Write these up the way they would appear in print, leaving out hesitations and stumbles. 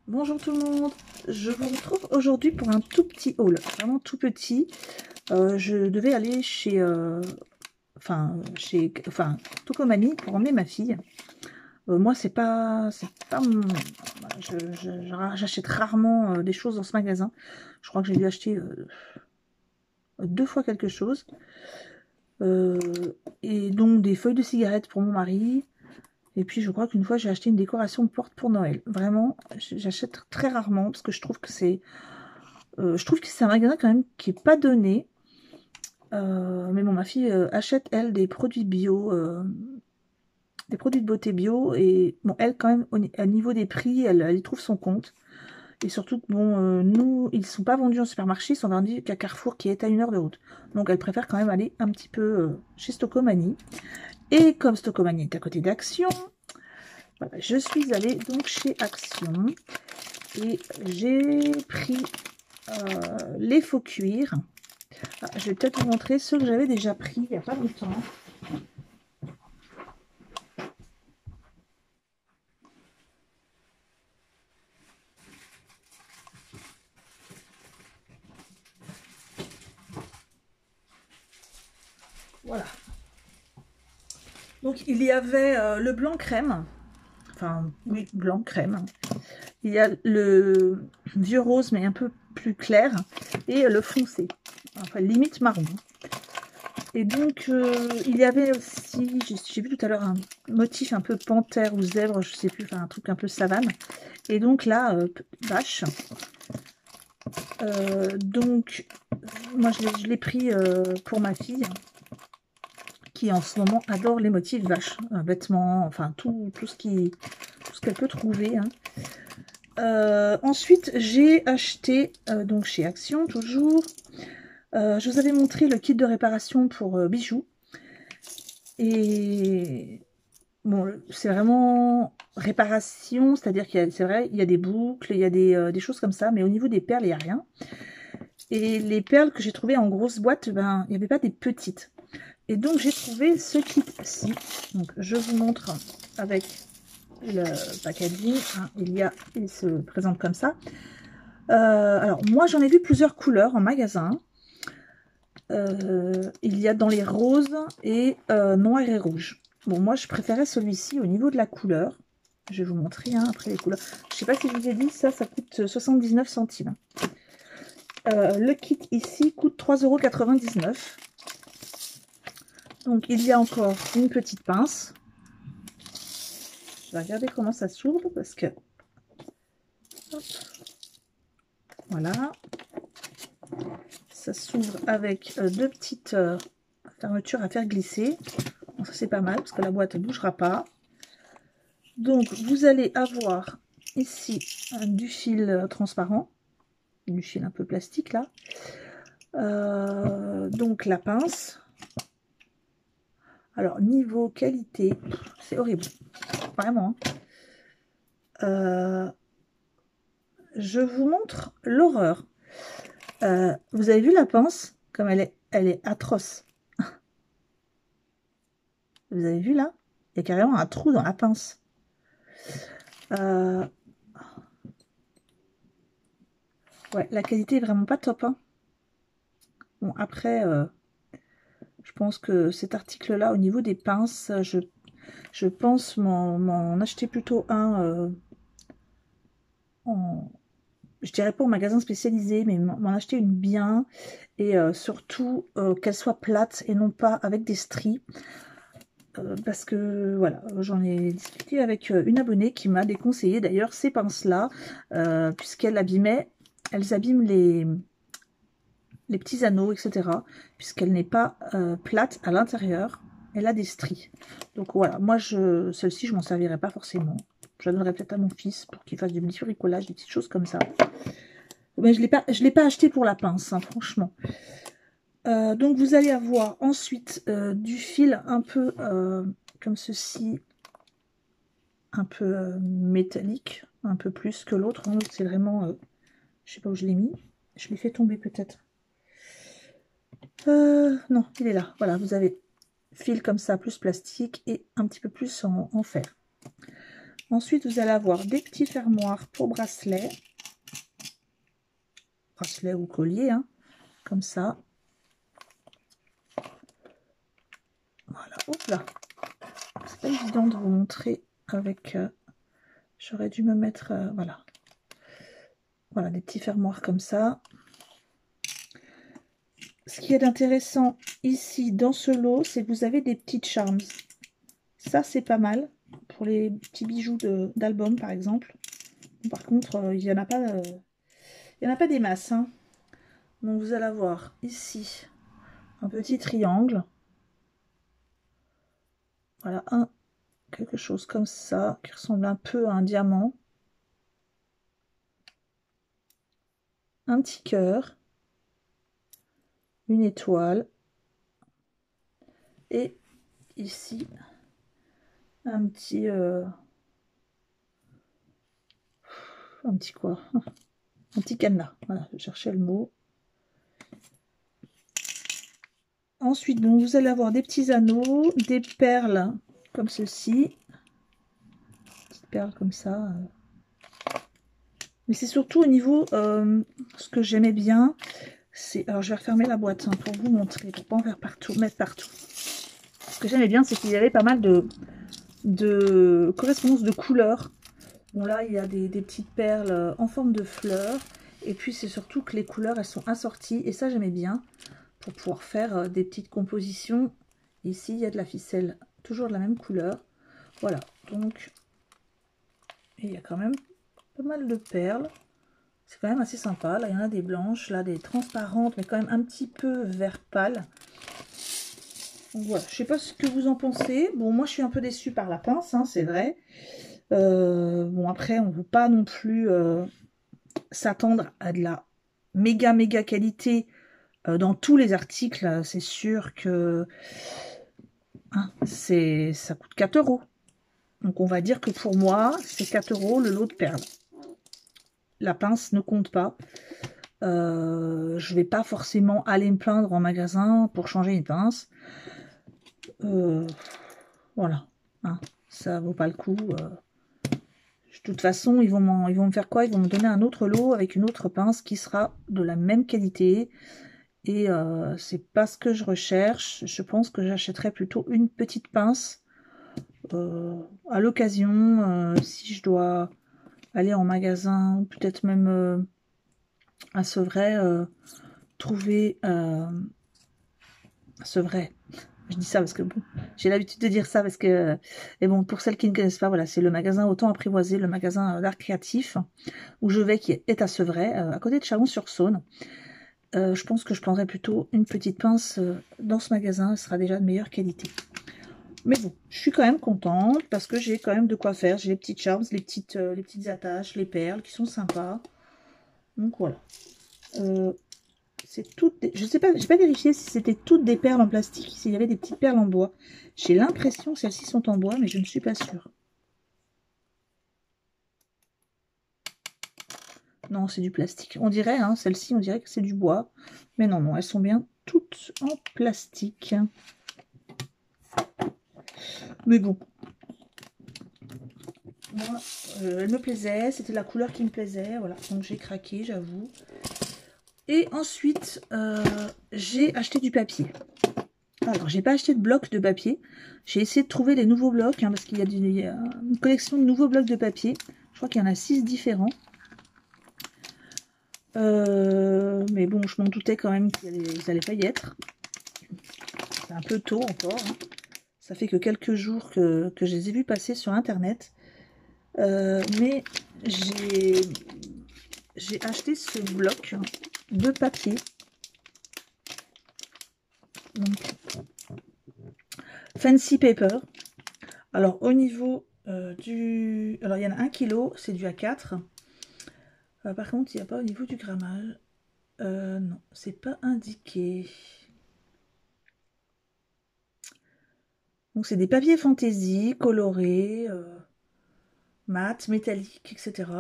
Bonjour tout le monde, je vous retrouve aujourd'hui pour un tout petit haul, vraiment tout petit. Je devais aller chez Tokomani pour emmener ma fille. Moi c'est pas mon... voilà, j'achète rarement des choses dans ce magasin. Je crois que j'ai dû acheter 2 fois quelque chose. Et donc des feuilles de cigarettes pour mon mari. Et puis je crois qu'une fois j'ai acheté une décoration de porte pour Noël. Vraiment, j'achète très rarement parce que je trouve que c'est un magasin quand même qui est pas donné. Mais bon, ma fille achète elle des produits bio, des produits de beauté bio. Et bon, elle quand même au niveau des prix, elle y trouve son compte. Et surtout, bon, nous, ils sont pas vendus en supermarché, ils sont vendus qu'à Carrefour qui est à 1 heure de route. Donc elle préfère quand même aller un petit peu chez Stocomanie. Et comme Stocomanie est à côté d'Action, voilà, je suis allée donc chez Action et j'ai pris les faux cuirs. Ah, je vais peut-être vous montrer ceux que j'avais déjà pris il n'y a pas longtemps. Voilà. Donc il y avait le blanc crème. Enfin, oui, blanc crème. Il y a le vieux rose, mais un peu plus clair. Et le foncé. Enfin, limite marron. Et donc, il y avait aussi, j'ai vu tout à l'heure, un motif un peu panthère ou zèbre, je sais plus, enfin un truc un peu savane. Et donc là, vache. Donc, moi je l'ai pris pour ma fille, qui en ce moment adore les motifs vaches, vêtements, enfin tout ce qu'elle peut trouver. Hein. Ensuite, j'ai acheté, donc chez Action toujours, je vous avais montré le kit de réparation pour bijoux. Et bon, c'est vraiment réparation, c'est-à-dire c'est vrai, il y a des boucles, il y a des choses comme ça, mais au niveau des perles, il n'y a rien. Et les perles que j'ai trouvées en grosse boîte, ben, il n'y avait pas des petites. Et donc, j'ai trouvé ce kit-ci. Donc, je vous montre avec le packaging. Hein, il se présente comme ça. Alors, moi, j'en ai vu plusieurs couleurs en magasin. Il y a dans les roses et noir et rouge. Bon, moi, je préférais celui-ci au niveau de la couleur. Je vais vous montrer hein, après les couleurs. Je ne sais pas si je vous ai dit, ça coûte 79 centimes. Le kit ici coûte 3,99 €. Donc, il y a encore une petite pince. Je vais regarder comment ça s'ouvre parce que... Hop. Voilà. Ça s'ouvre avec 2 petites fermetures à faire glisser. Bon, ça, c'est pas mal parce que la boîte ne bougera pas. Donc, vous allez avoir ici du fil transparent. Du fil un peu plastique, là. Donc, la pince. Alors, niveau qualité, c'est horrible. Vraiment. Je vous montre l'horreur. Vous avez vu la pince? Comme elle est atroce. Vous avez vu là? Il y a carrément un trou dans la pince. Ouais, la qualité est vraiment pas top. Hein. Bon, après, je pense que cet article-là, au niveau des pinces, je pense m'en acheter plutôt un je dirais pas en magasin spécialisé, mais m'en acheter une bien. Et surtout, qu'elle soit plate et non pas avec des stries. Parce que voilà, j'en ai discuté avec une abonnée qui m'a déconseillé d'ailleurs ces pinces-là, puisqu'elles abîment les petits anneaux, etc. Puisqu'elle n'est pas plate à l'intérieur, elle a des stries. Donc voilà, moi celle-ci je m'en servirai pas forcément. Je la donnerai peut-être à mon fils pour qu'il fasse du petit bricolage, des petites choses comme ça. Mais je l'ai pas acheté pour la pince, hein, franchement. Donc vous allez avoir ensuite du fil un peu comme ceci, un peu métallique, un peu plus que l'autre. Hein, c'est vraiment, je sais pas où je l'ai mis, je l'ai fait tomber peut-être. Non, il est là. Voilà, vous avez fil comme ça, plus plastique et un petit peu plus en fer. Ensuite, vous allez avoir des petits fermoirs pour bracelets. Bracelet ou collier, hein, comme ça. Voilà, hop là. C'est pas évident de vous montrer avec... j'aurais dû me mettre... voilà. Voilà, des petits fermoirs comme ça. Ce qui est intéressant ici, dans ce lot, c'est que vous avez des petites charms. Ça, c'est pas mal. Pour les petits bijoux d'album, par exemple. Par contre, il n'y en a pas... il n'y en a pas des masses, hein. Donc vous allez avoir ici un petit triangle. Voilà, quelque chose comme ça, qui ressemble un peu à un diamant. Un petit cœur. Une étoile. Et ici, un petit... un petit quoi? Un petit cadenas. Voilà, je cherchais le mot. Ensuite, donc, vous allez avoir des petits anneaux, des perles comme ceci. Petites perles comme ça. Mais c'est surtout au niveau, ce que j'aimais bien, c'est... Alors, je vais refermer la boîte hein, pour vous montrer, pour pas en faire partout, mettre partout. Ce que j'aimais bien, c'est qu'il y avait pas mal de correspondances de couleurs. Bon, là, il y a des petites perles en forme de fleurs. Et puis, c'est surtout que les couleurs, elles sont assorties. Et ça, j'aimais bien. Pour pouvoir faire des petites compositions. Ici, il y a de la ficelle, toujours de la même couleur. Voilà, donc, il y a quand même pas mal de perles. C'est quand même assez sympa. Là, il y en a des blanches, là, des transparentes, mais quand même un petit peu vert pâle. Donc voilà, je sais pas ce que vous en pensez. Bon, moi, je suis un peu déçue par la pince, hein, c'est vrai. Bon, après, on ne veut pas non plus s'attendre à de la méga qualité. Dans tous les articles, c'est sûr que hein, ça coûte 4 €. Donc on va dire que pour moi, c'est 4 € le lot de perles. La pince ne compte pas. Je vais pas forcément aller me plaindre en magasin pour changer une pince. Voilà. Hein, ça vaut pas le coup. De toute façon, ils vont me faire quoi? Ils vont me donner un autre lot avec une autre pince qui sera de la même qualité. Et c'est pas ce que je recherche. Je pense que j'achèterais plutôt une petite pince à l'occasion, si je dois aller en magasin ou peut-être même à Sevray, trouver Sevray. Je dis ça parce que bon, j'ai l'habitude de dire ça parce que, et bon, pour celles qui ne connaissent pas, voilà, c'est le magasin Autant Apprivoisé, le magasin d'art créatif où je vais, qui est à Sevray, à côté de Chalon-sur-Saône. Je pense que je prendrai plutôt une petite pince dans ce magasin, elle sera déjà de meilleure qualité. Mais bon, je suis quand même contente parce que j'ai quand même de quoi faire. J'ai les petites charms, les petites attaches, les perles qui sont sympas. Donc voilà. C'est toutes je sais pas, j'ai pas vérifié si c'était toutes des perles en plastique, s'il y avait des petites perles en bois. J'ai l'impression que celles-ci sont en bois, mais je ne suis pas sûre. Non, c'est du plastique. On dirait, hein, celle-ci, on dirait que c'est du bois. Mais non, non, elles sont bien toutes en plastique. Mais bon. Moi, elle me plaisait, c'était la couleur qui me plaisait. Voilà, donc j'ai craqué, j'avoue. Et ensuite, j'ai acheté du papier. Alors, j'ai pas acheté de blocs de papier. J'ai essayé de trouver des nouveaux blocs, hein, parce qu'il y a une collection de nouveaux blocs de papier. Je crois qu'il y en a 6 différents. Mais bon, je m'en doutais quand même qu'ils n'allaient pas y être. C'est un peu tôt encore. Hein. Ça fait que quelques jours que je les ai vus passer sur Internet. Mais j'ai acheté ce bloc de papier. Donc, Fancy Paper. Alors, au niveau du... Alors, il y en a 1 kg, c'est du A4. Par contre, il n'y a pas au niveau du grammage. Non, c'est pas indiqué. Donc, c'est des papiers fantaisie, colorés, mat, métalliques, etc.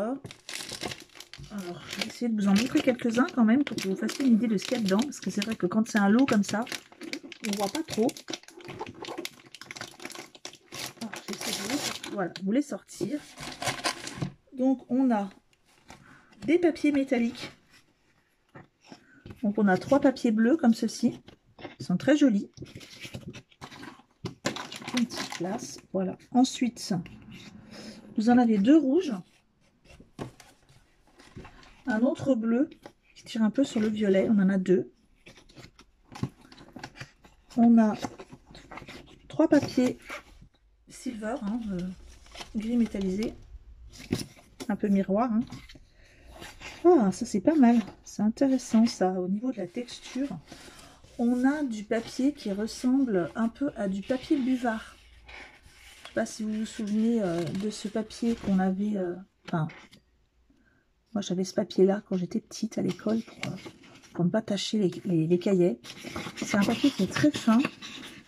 Alors, je vais essayer de vous en montrer quelques-uns quand même pour que vous fassiez une idée de ce qu'il y a dedans. Parce que c'est vrai que quand c'est un lot comme ça, on voit pas trop. Alors, j'essaie de... voilà, vous les sortir. Donc on a des papiers métalliques. Donc on a 3 papiers bleus comme ceci. Ils sont très jolis. Une petite place, voilà. Ensuite, vous en avez 2 rouges. Un autre bleu qui tire un peu sur le violet. On en a 2. On a 3 papiers silver, hein, gris métallisé. Un peu miroir. Hein. Ah, ça c'est pas mal. C'est intéressant ça. Au niveau de la texture, on a du papier qui ressemble un peu à du papier buvard. Je sais pas si vous vous souvenez de ce papier qu'on avait. Enfin, moi j'avais ce papier-là quand j'étais petite à l'école pour ne pas tacher les cahiers. C'est un papier qui est très fin,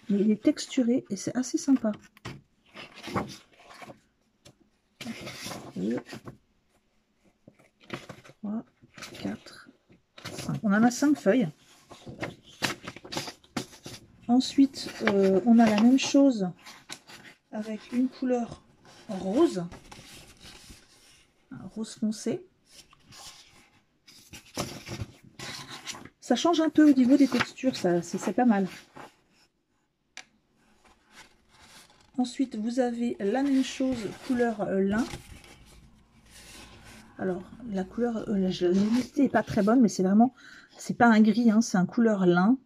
mais il est texturé et c'est assez sympa. 2, 3, 4, 5. On en a 5 feuilles. Ensuite, on a la même chose avec une couleur rose, un rose foncé. Ça change un peu au niveau des textures, c'est pas mal. Ensuite, vous avez la même chose, couleur lin. Alors, la couleur, la luminosité n'est pas très bonne, mais c'est vraiment, c'est pas un gris, hein, c'est un couleur lin.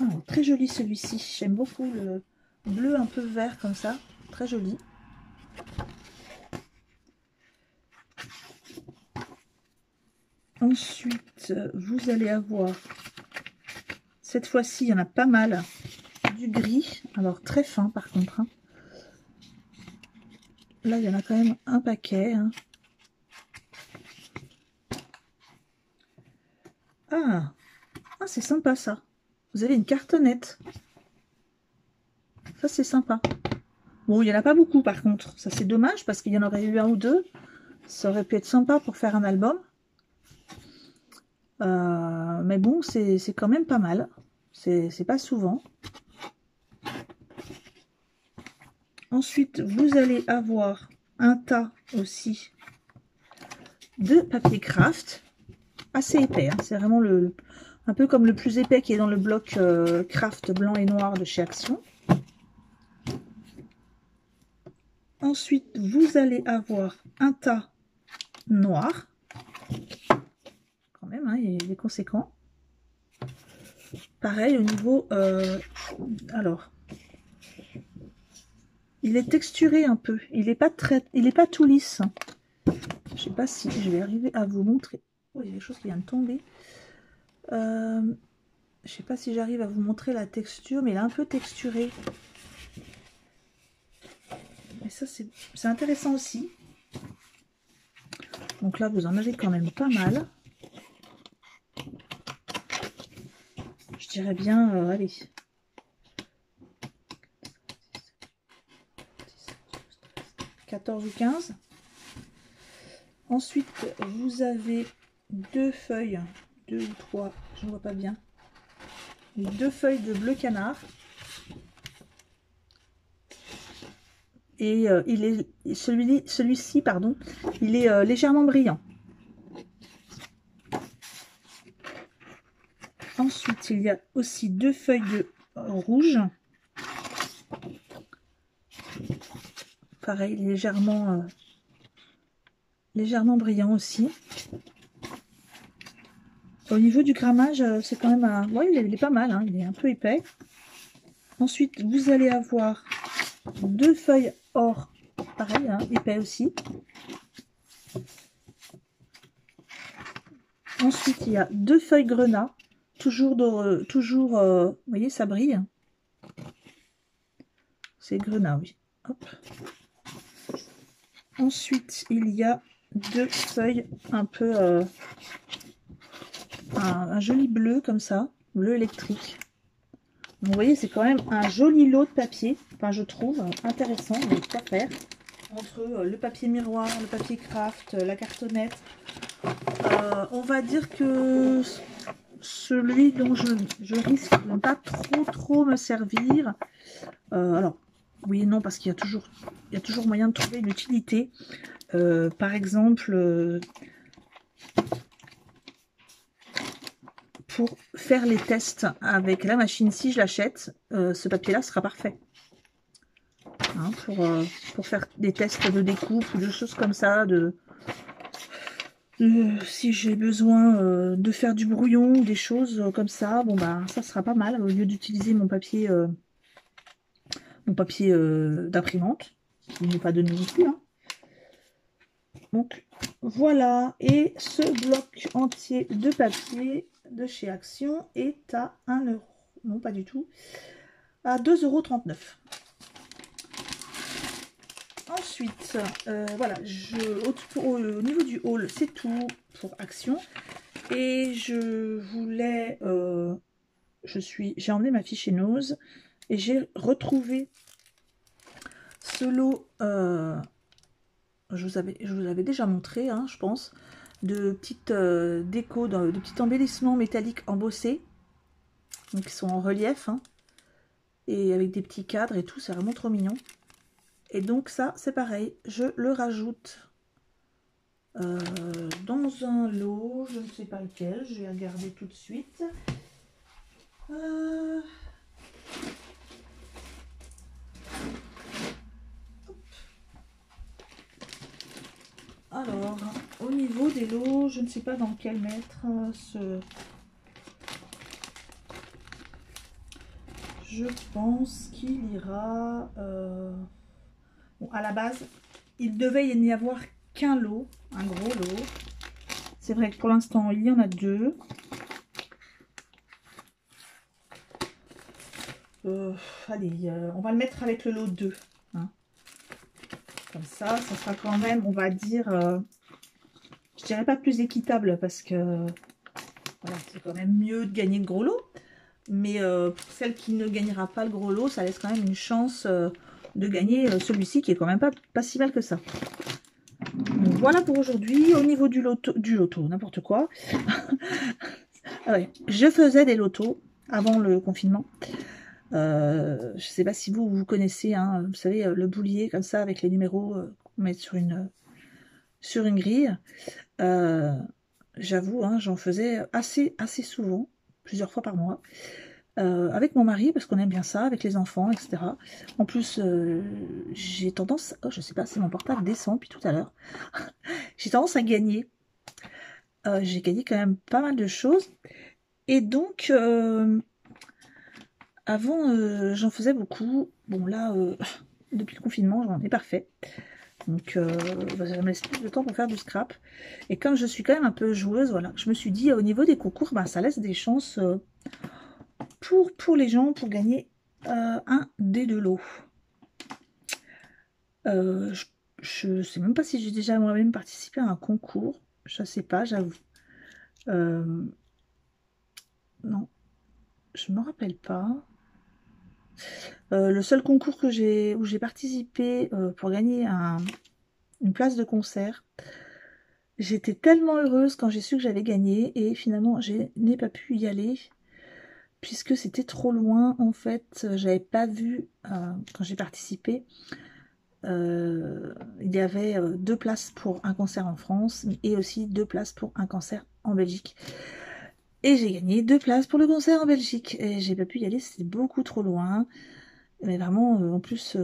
Ah, très joli celui-ci. J'aime beaucoup le bleu un peu vert comme ça. Très joli. Ensuite, vous allez avoir, cette fois-ci, il y en a pas mal, du gris. Alors, très fin par contre. Hein. Là, il y en a quand même un paquet. Hein. Ah, c'est sympa ça. Vous avez une cartonnette. Ça, c'est sympa. Bon, il n'y en a pas beaucoup par contre. Ça, c'est dommage parce qu'il y en aurait eu 1 ou 2. Ça aurait pu être sympa pour faire un album. Mais bon, c'est quand même pas mal. C'est pas souvent. Ensuite, vous allez avoir un tas aussi de papier craft. Assez épais. Hein. C'est vraiment un peu comme le plus épais qui est dans le bloc craft blanc et noir de chez Action. Ensuite, vous allez avoir un tas noir. Quand même, hein, il est conséquent. Pareil au niveau... alors, il est texturé un peu. Il n'est pas tout lisse. Je sais pas si je vais arriver à vous montrer. Oh, il y a quelque chose qui vient de tomber. Je sais pas si j'arrive à vous montrer la texture, mais il est un peu texturé. Et ça, c'est intéressant aussi. Donc là, vous en avez quand même pas mal. Je dirais bien, allez. 14 ou 15. Ensuite, vous avez 2 feuilles, 2 ou 3, je ne vois pas bien. 2 feuilles de bleu canard. Et celui-ci, pardon, il est légèrement brillant. Ensuite, il y a aussi 2 feuilles de rouge. Pareil, légèrement brillant aussi. Au niveau du grammage, c'est quand même un... Ouais, il est pas mal, hein, il est un peu épais. Ensuite, vous allez avoir 2 feuilles or, pareil, hein, épais aussi. Ensuite, il y a 2 feuilles grenat, toujours, vous voyez, ça brille. C'est grenat, oui. Hop. Ensuite, il y a 2 feuilles un peu... un joli bleu comme ça, bleu électrique. Donc, vous voyez, c'est quand même un joli lot de papier. Enfin, je trouve intéressant de quoi faire. Entre le papier miroir, le papier craft, la cartonnette. On va dire que celui dont je risque de ne pas trop me servir. Alors, oui et non, parce qu'il y a toujours moyen de trouver une utilité. Par exemple, pour faire les tests avec la machine, si je l'achète, ce papier-là sera parfait. Hein, pour faire des tests de découpe ou de choses comme ça, si j'ai besoin de faire du brouillon ou des choses comme ça, bon bah ça sera pas mal au lieu d'utiliser mon papier d'imprimante, qui n'est pas donné non plus. Hein. Donc voilà, et ce bloc entier de papier de chez Action est à 1 €. Non, pas du tout. À 2,39 €. Ensuite, voilà, au niveau du haul, c'est tout pour Action. Et je voulais, j'ai emmené ma fille chez Nose et j'ai retrouvé ce lot, je vous avais déjà montré, hein, je pense, de petites décos, de petits embellissements métalliques embossés, donc qui sont en relief, hein, et avec des petits cadres et tout, c'est vraiment trop mignon. Et donc ça, c'est pareil, je le rajoute dans un lot, je ne sais pas lequel, je vais regarder tout de suite. Alors, au niveau des lots, je ne sais pas dans quel mettre Je pense qu'il ira... Bon, à la base, il devait y avoir qu'un lot, un gros lot. C'est vrai que pour l'instant, il y en a 2. Allez, on va le mettre avec le lot 2. Hein. Comme ça sera quand même, on va dire, je dirais pas plus équitable parce que voilà, c'est quand même mieux de gagner le gros lot. Mais pour celle qui ne gagnera pas le gros lot, ça laisse quand même une chance de gagner celui-ci qui est quand même pas si mal que ça. Donc, voilà pour aujourd'hui. Au niveau du loto, n'importe quoi. Ouais, je faisais des lotos avant le confinement. Je ne sais pas si vous connaissez, hein, vous savez, le boulier comme ça avec les numéros qu'on met sur une grille. J'avoue, hein, j'en faisais assez souvent, plusieurs fois par mois, avec mon mari parce qu'on aime bien ça, avec les enfants, etc. En plus, j'ai tendance, oh, je sais pas, c'est mon portable descend depuis tout à l'heure. J'ai tendance à gagner. J'ai gagné quand même pas mal de choses. Et donc, avant, j'en faisais beaucoup. Bon, là, depuis le confinement, j'en ai pas fait. Donc, ça me laisse plus de temps pour faire du scrap. Et comme je suis quand même un peu joueuse, voilà, je me suis dit, au niveau des concours, bah, ça laisse des chances pour les gens pour gagner un des 2 lots. Je ne sais même pas si j'ai déjà moi-même participé à un concours. Je ne sais pas, j'avoue. Non, je ne me rappelle pas. Le seul concours où j'ai participé pour gagner une place de concert, j'étais tellement heureuse quand j'ai su que j'avais gagné et finalement je n'ai pas pu y aller puisque c'était trop loin. En fait, j'avais pas vu quand j'ai participé. Il y avait 2 places pour un concert en France et aussi 2 places pour un concert en Belgique. Et j'ai gagné 2 places pour le concert en Belgique. Et j'ai pas pu y aller, c'était beaucoup trop loin. Mais vraiment, en plus,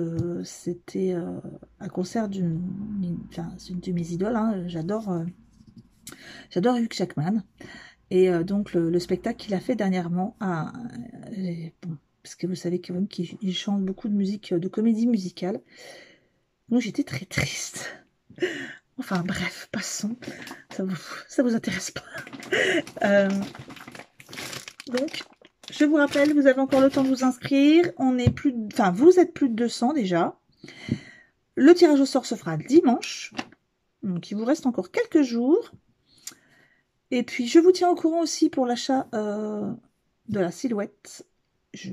c'était un concert d'une de mes idoles. Hein. J'adore Hugh Jackman. Et donc, le spectacle qu'il a fait dernièrement, bon, parce que vous savez quand même qu'il chante beaucoup de musique, de comédie musicale. Donc, j'étais très triste. Enfin, bref, passons. Ça vous intéresse pas. Donc, je vous rappelle, vous avez encore le temps de vous inscrire. Vous êtes plus de 200 déjà. Le tirage au sort se fera dimanche. Donc, il vous reste encore quelques jours. Et puis, je vous tiens au courant aussi pour l'achat de la silhouette. Je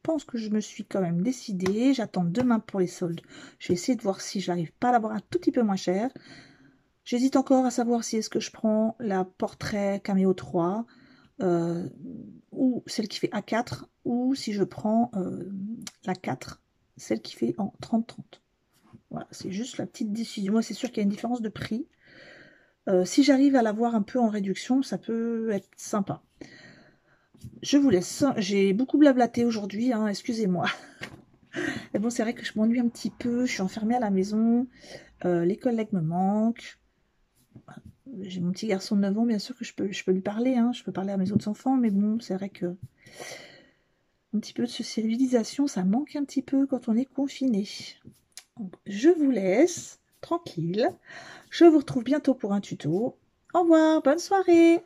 pense que je me suis quand même décidée. J'attends demain pour les soldes. Je vais essayer de voir si j'arrive pas à l'avoir un tout petit peu moins cher. J'hésite encore à savoir si est-ce que je prends la Portrait Cameo 3 ou celle qui fait A4, ou si je prends la 4, celle qui fait en 30-30. Voilà, c'est juste la petite décision. Moi, c'est sûr qu'il y a une différence de prix. Si j'arrive à l'avoir un peu en réduction, ça peut être sympa. Je vous laisse. J'ai beaucoup blablaté aujourd'hui, hein, excusez-moi. Mais bon, c'est vrai que je m'ennuie un petit peu. Je suis enfermée à la maison. Les collègues me manquent. J'ai mon petit garçon de 9 ans, bien sûr que je peux lui parler. Hein, je peux parler à mes autres enfants. Mais bon, c'est vrai que un petit peu de socialisation, ça manque un petit peu quand on est confiné. Donc, je vous laisse tranquille. Je vous retrouve bientôt pour un tuto. Au revoir, bonne soirée!